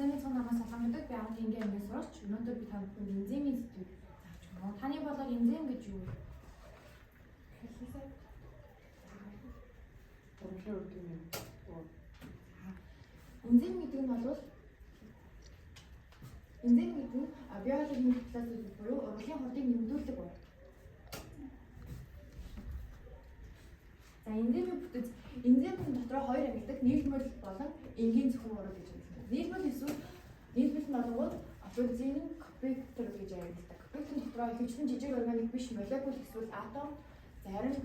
Таны цаанаас салгамдаг байгаад ингээ амин сурч өнөөдөр би танд энзимийн сэдвийг зааж байна. Таны бодлоор энзим гэж юу вэ? Энзим гэдэг нь бол энзим гэдэг нь биологийн процесс буюу урлагийн хурдыг нэмэгдүүлдэг байна. За энзимийн бүтэц энзимийн дотор хоёр ангилдаг нийлбэл болон энгийн зөвхөн ураг гэж байна. Нийлбэл эсвэл нийлбэл нь болгоод апельсин, кофектор гэж ангилдаг. Кофектор дотор хөвчлэн жижиг органик биш молекул эсвэл атом зарим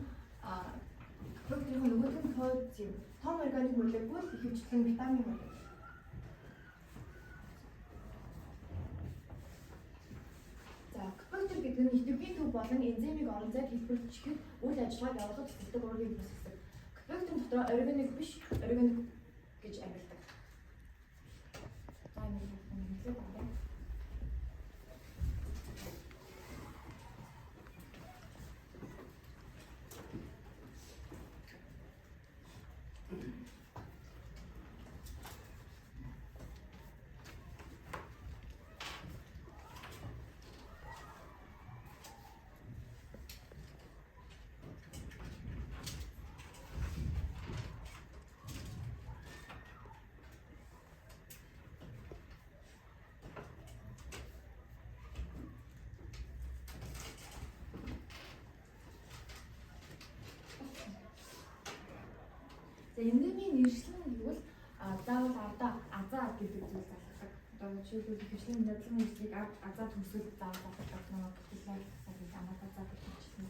кофекторын нөгөөх нь кофеин том органик молекул хөвчлэн витамин молекул. За кофектор гэдэг нь идэвхтэй төв болон энзимийг орон зайд хэлбэрчихэд үйл ажиллагааг явуулах цэцэлдэг ургийн бүс хэсэг. Кофектор дотор органик биш органик гэж ангилдаг. За энэ хэлээ байна. За энзимийн нэршлэн гэвэл заавал азаа гэдэг зүйлс алхдаг. Одоо жишээлбэл хөвчлийн нодлон нэршлиг азаа төсөл заавал алхдаг нэг бүтээл сарыг амаад азаа гэж хэлсэн.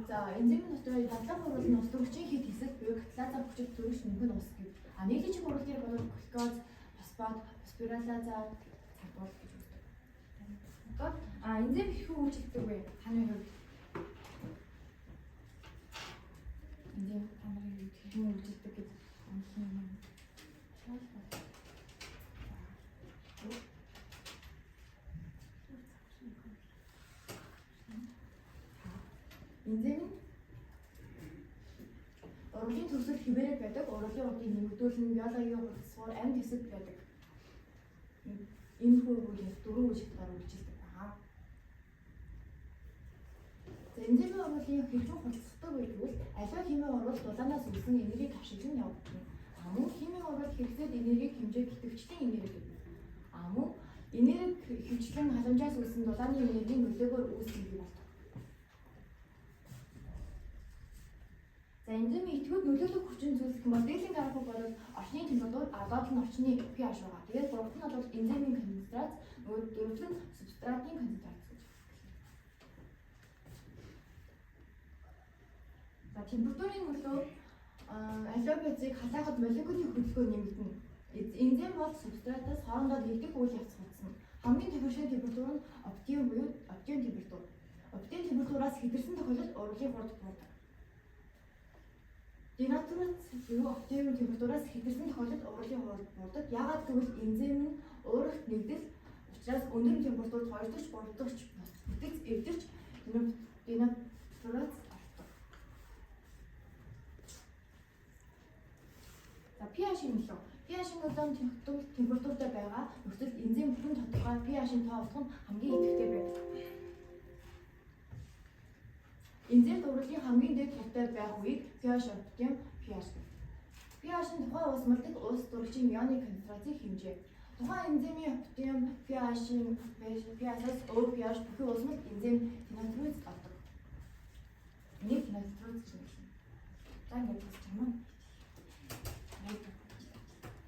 За энзимийн дотор дадлага хурлын ус төрөгчийн хэд хэсэг буюу катализа хүчит төрөгч нэмэх нь ус гэв. Нийлэгчийн хурлын бол глюкоз, фосфат, фосфорилаза цагдуул гэж үздэг. Энзим хэрхэн үйлчлэгдэг вэ? Таны хувьд энзим тамирын хэрхэн үйлчлэгдэг гэж онцлог юм. Энзим урлагийн төсөл хിവэрэг байдаг. Урлагийн урдыг нэмэгдүүлэн биологийн хувцсуур амьд хэсэг байдаг. Энэ хөвгүүд дөрвөн үеийнхээр үйлчилдэг байна. За энзимийн урлагийн хэрхэн хувцсдаг вэ гэвэл аливаа химийн урвал дулаанаас үүсэн энергийг авшиглан явуулдаг. Мөн химийн урвал хэрэглээд энергийг хэмжээг идэвхжлийн энерги гэдэг. Мөн энерги хэмжлэн халамжаас үүсэн дулааны энергийн нөлөөгөөр үүсдэг болдог. За энзимийн итгүүд нөлөөлөх хүчин зүйлс гэх юм бол дээдлийн график бол орчны температур, доод нь орчны pH байгаа. Тэгээд гуравт нь бол энзимийн концентрац, дөрөвт нь субстратын концентрац гэж. За температурын нөлөө аллопецийг халаахад молекулын хөдөлгөөн нэмэгдэнэ. Энзим бол субстратаас хоорондоо нэгдэх үйл явц хурцна. Хамгийн төвшин температур нь оптимум буюу оптимум температур. Оптимум температураас хэдэрсэн тохиолдолд урлагийн хурд буурдаг. Денатурац буюу оптимум температураас хэдэрсэн тохиолдолд урлагийн хурд буурдаг. Яагаад гэвэл энзим нь ууралт нэгдэл учраас өндөр температурт 2 дахь 3 дахь бүтэц эвдэрч денатурац артдаг. За pH-ийн нөлөө. pH-ийн нөлөө температуртай байгаа нөхцөлд энзим бүхэн тодорхой pH-ийн тоо олох нь хамгийн идэвхтэй байдаг. Энзим урлагийн хамгийн дэд хурдтай байх үеийг pH оптимум pH гэдэг. pH нь тухайн ус мөрдөг ус төрөгчийн ионы концентрацийн хэмжээ. Тухайн энзимийн оптимум pH-ийн pH-аас өөр pH бүхэн ус мөрд энзим денатуриз авдаг. Энийг денатуриз гэж нэрлэнэ. За ингэж хэлж байна.